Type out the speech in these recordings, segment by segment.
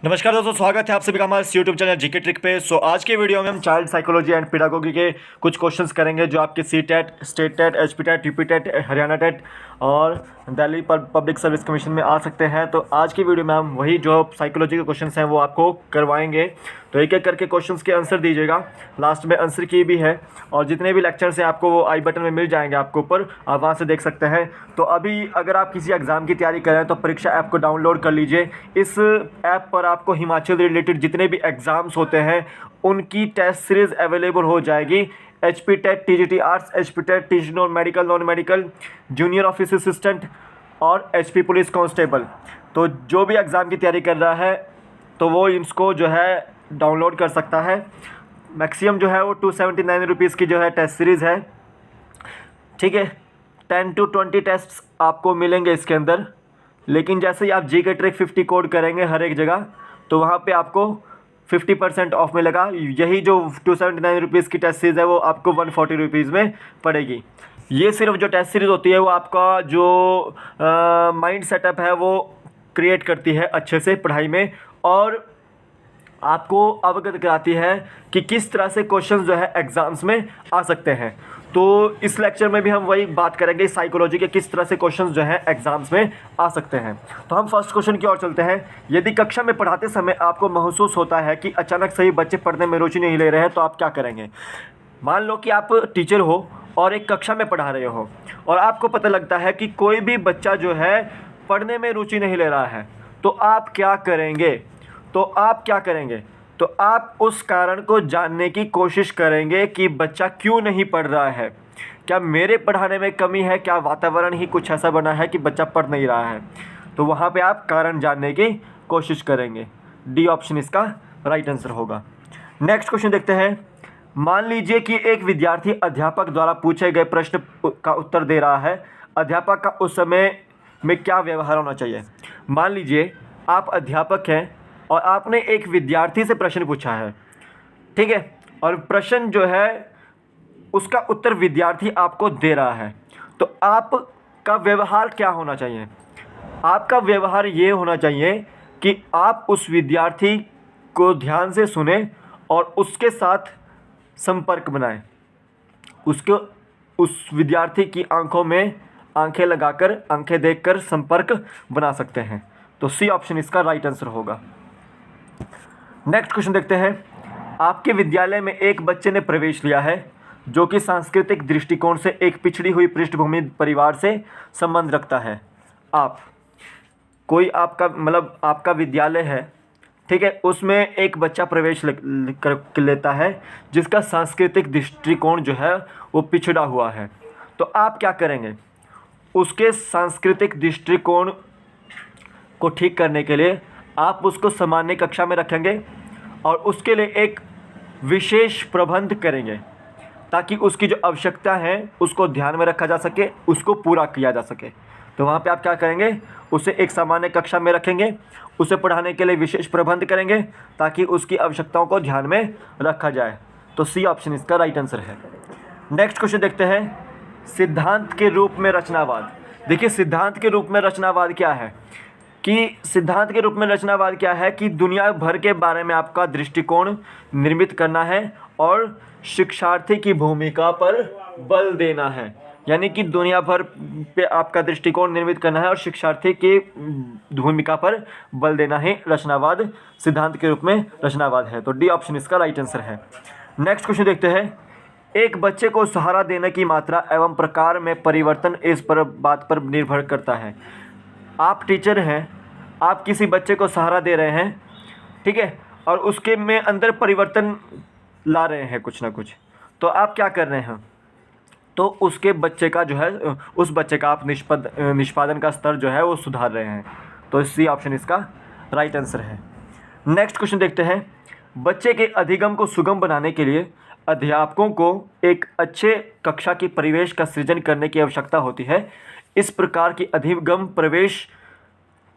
नमस्कार दोस्तों, स्वागत है आप सभी का हमारे यूट्यूब चैनल जीके ट्रिक पे। आज के वीडियो में हम चाइल्ड साइकोलॉजी एंड पेडागोगी के कुछ क्वेश्चंस करेंगे जो आपके C TET, state TET, HP TET, UP TET, Haryana TET और दिल्ली पब्लिक सर्विस कमीशन में आ सकते हैं। तो आज की वीडियो में हम वही जो साइकोलॉजी के क्वेश्चंस हैं वो आपको करवाएंगे। तो एक एक करके क्वेश्चंस के आंसर दीजिएगा, लास्ट में आंसर की भी है और जितने भी लेक्चर्स हैं आपको वो आई बटन में मिल जाएंगे, आपको ऊपर आप वहाँ से देख सकते हैं। तो अभी अगर आप किसी एग्ज़ाम की तैयारी कर रहे हैं तो परीक्षा ऐप को डाउनलोड कर लीजिए। इस ऐप पर आपको हिमाचल रिलेटेड जितने भी एग्ज़ाम्स होते हैं उनकी टेस्ट सीरीज़ अवेलेबल हो जाएगी। HP TET, TGT arts, HP TET, TG non medical, non medical, junior office assistant और एचपी पुलिस कांस्टेबल। तो जो भी एग्ज़ाम की तैयारी कर रहा है तो वो इसको जो है डाउनलोड कर सकता है। मैक्सिमम जो है वो 279 रुपीज़ की जो है टेस्ट सीरीज़ है, ठीक है। 10 to 20 टेस्ट्स आपको मिलेंगे इसके अंदर, लेकिन जैसे ही आप जीके ट्रिक 50 कोड करेंगे हर एक जगह तो वहाँ पे आपको 50% ऑफ मिलेगा। यही जो 279 रुपीज़ की टेस्ट सीरीज़ है वो आपको 140 रुपीज़ में पड़ेगी। ये सिर्फ जो टेस्ट सीरीज़ होती है वो आपका जो माइंड सेटअप है वो क्रिएट करती है अच्छे से पढ़ाई में, और आपको अवगत कराती है कि किस तरह से क्वेश्चन जो है एग्ज़ाम्स में आ सकते हैं। तो इस लेक्चर में भी हम वही बात करेंगे साइकोलॉजी के किस तरह से क्वेश्चंस जो हैं एग्जाम्स में आ सकते हैं। तो हम फर्स्ट क्वेश्चन की ओर चलते हैं। यदि कक्षा में पढ़ाते समय आपको महसूस होता है कि अचानक सही बच्चे पढ़ने में रुचि नहीं ले रहे हैं तो आप क्या करेंगे। मान लो कि आप टीचर हो और एक कक्षा में पढ़ा रहे हो और आपको पता लगता है कि कोई भी बच्चा जो है पढ़ने में रुचि नहीं ले रहा है, तो आप क्या करेंगे। तो आप उस कारण को जानने की कोशिश करेंगे कि बच्चा क्यों नहीं पढ़ रहा है। क्या मेरे पढ़ाने में कमी है, क्या वातावरण ही कुछ ऐसा बना है कि बच्चा पढ़ नहीं रहा है। तो वहाँ पे आप कारण जानने की कोशिश करेंगे। डी ऑप्शन इसका राइट आंसर होगा। नेक्स्ट क्वेश्चन देखते हैं। मान लीजिए कि एक विद्यार्थी अध्यापक द्वारा पूछे गए प्रश्न का उत्तर दे रहा है। अध्यापक का उस समय में क्या व्यवहार होना चाहिए। मान लीजिए आप अध्यापक हैं और आपने एक विद्यार्थी से प्रश्न पूछा है, ठीक है, और प्रश्न जो है उसका उत्तर विद्यार्थी आपको दे रहा है। तो आपका व्यवहार क्या होना चाहिए। आपका व्यवहार ये होना चाहिए कि आप उस विद्यार्थी को ध्यान से सुने और उसके साथ संपर्क बनाएं। उस विद्यार्थी की आंखों में आंखें लगाकर, आंखें देखकर संपर्क बना सकते हैं। तो सी ऑप्शन इसका राइट आंसर होगा। नेक्स्ट क्वेश्चन देखते हैं। आपके विद्यालय में एक बच्चे ने प्रवेश लिया है जो कि सांस्कृतिक दृष्टिकोण से एक पिछड़ी हुई पृष्ठभूमि परिवार से संबंध रखता है। आपका विद्यालय है, ठीक है, उसमें एक बच्चा प्रवेश कर लेता है जिसका सांस्कृतिक दृष्टिकोण जो है वो पिछड़ा हुआ है। तो आप क्या करेंगे। उसके सांस्कृतिक दृष्टिकोण को ठीक करने के लिए आप उसको सामान्य कक्षा में रखेंगे और उसके लिए एक विशेष प्रबंध करेंगे ताकि उसकी जो आवश्यकता है उसको ध्यान में रखा जा सके, उसको पूरा किया जा सके। तो वहाँ पे आप क्या करेंगे, उसे एक सामान्य कक्षा में रखेंगे, उसे पढ़ाने के लिए विशेष प्रबंध करेंगे ताकि उसकी आवश्यकताओं को ध्यान में रखा जाए। तो सी ऑप्शन इसका राइट आंसर है। नेक्स्ट क्वेश्चन देखते हैं। सिद्धांत के रूप में रचनावाद। देखिए सिद्धांत के रूप में रचनावाद क्या है कि दुनिया भर के बारे में आपका दृष्टिकोण निर्मित करना है और शिक्षार्थी की भूमिका पर बल देना है। यानी कि दुनिया भर पे आपका दृष्टिकोण निर्मित करना है और शिक्षार्थी की भूमिका पर बल देना ही रचनावाद, सिद्धांत के रूप में रचनावाद है। तो डी ऑप्शन इसका राइट आंसर है। नेक्स्ट क्वेश्चन देखते हैं। एक बच्चे को सहारा देने की मात्रा एवं प्रकार में परिवर्तन इस बात पर निर्भर करता है। आप टीचर हैं, आप किसी बच्चे को सहारा दे रहे हैं, ठीक है, और उसके में अंदर परिवर्तन ला रहे हैं कुछ ना कुछ। तो आप क्या कर रहे हैं, तो उसके बच्चे का जो है उस बच्चे का आप निष्पादन का स्तर जो है वो सुधार रहे हैं। तो सी ऑप्शन इसका राइट आंसर है। नेक्स्ट क्वेश्चन देखते हैं। बच्चे के अधिगम को सुगम बनाने के लिए अध्यापकों को एक अच्छे कक्षा की परिवेश का सृजन करने की आवश्यकता होती है। इस प्रकार की अधिगम परिवेश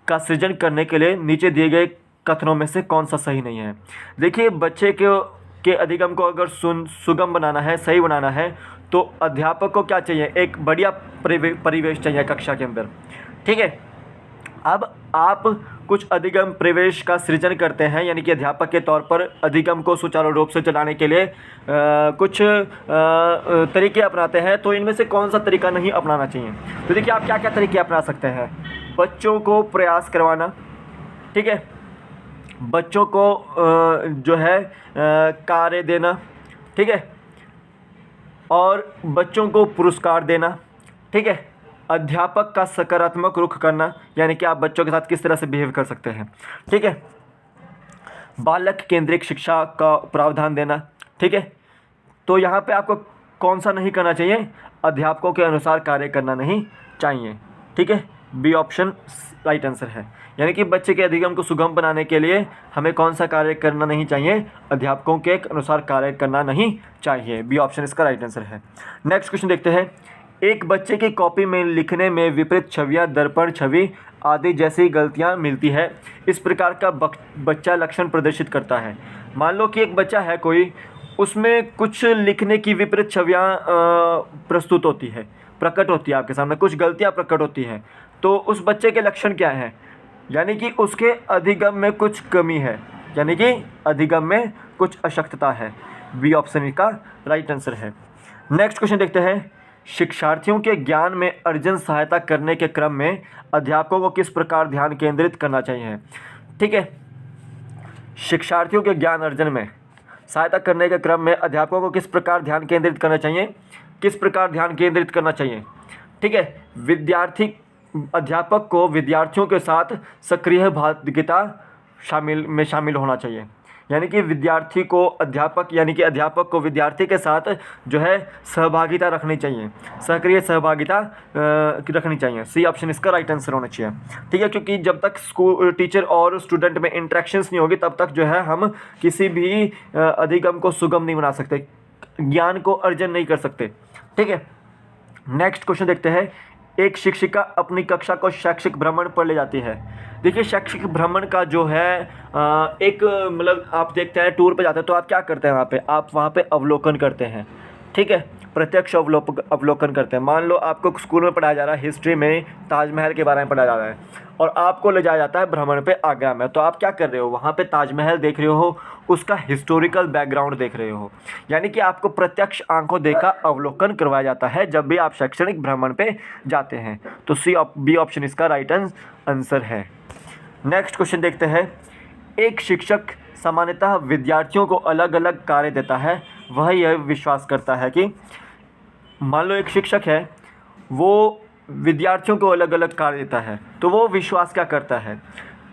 का सृजन करने के लिए नीचे दिए गए कथनों में से कौन सा सही नहीं है। देखिए बच्चे के अधिगम को अगर सुगम बनाना है, सही बनाना है, तो अध्यापक को क्या चाहिए, एक बढ़िया परिवेश चाहिए कक्षा के अंदर, ठीक है। अब आप कुछ अधिगम प्रवेश का सृजन करते हैं, यानी कि अध्यापक के तौर पर अधिगम को सुचारू रूप से चलाने के लिए कुछ तरीके अपनाते हैं। तो इनमें से कौन सा तरीका नहीं अपनाना चाहिए? तो देखिए आप क्या क्या तरीके अपना सकते हैं। बच्चों को प्रयास करवाना, ठीक है, बच्चों को जो है कार्य देना, ठीक है, और बच्चों को पुरस्कार देना, ठीक है, अध्यापक का सकारात्मक रुख करना, यानी कि आप बच्चों के साथ किस तरह से बिहेव कर सकते हैं, ठीक है, बालक केंद्रित शिक्षा का प्रावधान देना, ठीक है। तो यहाँ पे आपको कौन सा नहीं करना चाहिए? अध्यापकों के अनुसार कार्य करना नहीं चाहिए, ठीक है। बी ऑप्शन राइट आंसर है, यानी कि बच्चे के अधिगम को सुगम बनाने के लिए हमें कौन सा कार्य करना नहीं चाहिए? अध्यापकों के अनुसार कार्य करना नहीं चाहिए। बी ऑप्शन इसका राइट आंसर है। नेक्स्ट क्वेश्चन देखते हैं। एक बच्चे की कॉपी में लिखने में विपरीत छवियां, दर्पण छवि आदि जैसी गलतियां मिलती है। इस प्रकार का बच्चा लक्षण प्रदर्शित करता है। मान लो कि एक बच्चा है कोई, उसमें कुछ लिखने की विपरीत छवियां प्रस्तुत होती है, प्रकट होती है आपके सामने, कुछ गलतियां प्रकट होती हैं। तो उस बच्चे के लक्षण क्या हैं? यानी कि उसके अधिगम में कुछ कमी है, यानी कि अधिगम में कुछ अशक्तता है। बी ऑप्शन का राइट आंसर है। नेक्स्ट क्वेश्चन देखते हैं। शिक्षार्थियों के ज्ञान में अर्जन सहायता करने के क्रम में अध्यापकों को किस प्रकार ध्यान केंद्रित करना चाहिए? ठीक है, शिक्षार्थियों के ज्ञान अर्जन में सहायता करने के क्रम में अध्यापकों को किस प्रकार ध्यान केंद्रित करना चाहिए? किस प्रकार ध्यान केंद्रित करना चाहिए? ठीक है, अध्यापक को विद्यार्थियों के साथ सक्रिय भागीदारिता शामिल होना चाहिए। यानी कि विद्यार्थी को अध्यापक, यानी कि अध्यापक को विद्यार्थी के साथ जो है सहभागिता रखनी चाहिए, सक्रिय सहभागिता रखनी चाहिए। सी ऑप्शन इसका राइट आंसर होना चाहिए, ठीक है। क्योंकि जब तक स्कूल टीचर और स्टूडेंट में इंटरेक्शंस नहीं होगी तब तक जो है हम किसी भी अधिगम को सुगम नहीं बना सकते, ज्ञान को अर्जन नहीं कर सकते, ठीक है। नेक्स्ट क्वेश्चन देखते हैं। एक शिक्षिका अपनी कक्षा को शैक्षिक भ्रमण पर ले जाती है। देखिए शैक्षिक भ्रमण का जो है एक मतलब आप देखते हैं टूर पे जाते हैं तो आप क्या करते हैं वहाँ पे? आप वहाँ पे अवलोकन करते हैं, ठीक है, प्रत्यक्ष अवलोकन करते हैं। मान लो आपको स्कूल में पढ़ाया जा रहा है, हिस्ट्री में ताजमहल के बारे में पढ़ाया जा रहा है और आपको ले जाया जाता है भ्रमण पे आगरा में, तो आप क्या कर रहे हो? वहाँ पे ताजमहल देख रहे हो, उसका हिस्टोरिकल बैकग्राउंड देख रहे हो, यानी कि आपको प्रत्यक्ष आंखों देखा अवलोकन करवाया जाता है जब भी आप शैक्षणिक भ्रमण पे जाते हैं। तो बी ऑप्शन इसका राइट आंसर है। नेक्स्ट क्वेश्चन देखते हैं। एक शिक्षक सामान्यतः विद्यार्थियों को अलग अलग कार्य देता है। वह यह विश्वास करता है कि, मान लो एक शिक्षक है, वो विद्यार्थियों को अलग अलग कार्य देता है, तो वो विश्वास क्या करता है?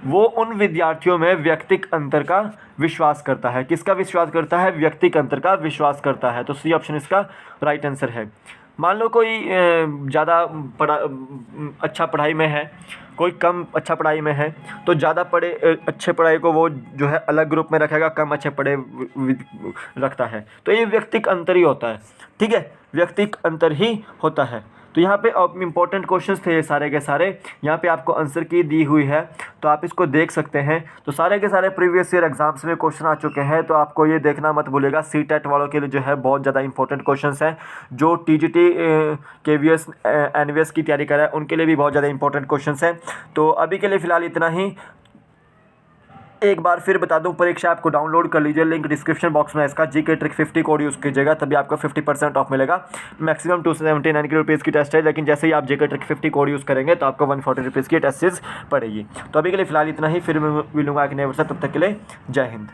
वो उन विद्यार्थियों में व्यक्तिक अंतर का विश्वास करता है। किसका विश्वास करता है? व्यक्तिक अंतर का विश्वास करता है। तो सी ऑप्शन इसका राइट आंसर है। मान लो कोई ज़्यादा अच्छा पढ़ाई में है, कोई कम अच्छा पढ़ाई में है, तो ज़्यादा अच्छे पढ़ाई को वो जो है अलग ग्रुप में रखेगा, कम अच्छे पढ़े रखता है। तो ये व्यक्तिक अंतर ही होता है, ठीक है, व्यक्तिक अंतर ही होता है। तो यहाँ पे इंपॉर्टेंट क्वेश्चंस थे ये सारे के सारे, यहाँ पे आपको आंसर की दी हुई है तो आप इसको देख सकते हैं। तो सारे के सारे प्रीवियस ईयर एग्जाम्स में क्वेश्चन आ चुके हैं, तो आपको ये देखना मत भूलिएगा। सीटेट वालों के लिए जो है बहुत ज़्यादा इंपॉर्टेंट क्वेश्चंस हैं। जो टीजीटी केवीएस एनवीएस की तैयारी कर रहा है उनके लिए भी बहुत ज़्यादा इंपॉर्टेंट क्वेश्चंस हैं। तो अभी के लिए फ़िलहाल इतना ही। एक बार फिर बता दूं, परीक्षा आपको डाउनलोड कर लीजिए, लिंक डिस्क्रिप्शन बॉक्स में है इसका। जीके ट्रिक 50 कोड यूज़ कीजिएगा तभी आपको 50% ऑफ मिलेगा। मैक्सिमम 279 रुपीज़ की टेस्ट है, लेकिन जैसे ही आप जीके ट्रिक 50 कोड यूज़ करेंगे तो आपको 140 रुपीज़ की टेस्ट फीस पड़ेगी। तो अभी के लिए फ़िलहाल इतना ही, फिर मिलूंगा एक नए वर्ष, तब तक के लिए जय हिंद।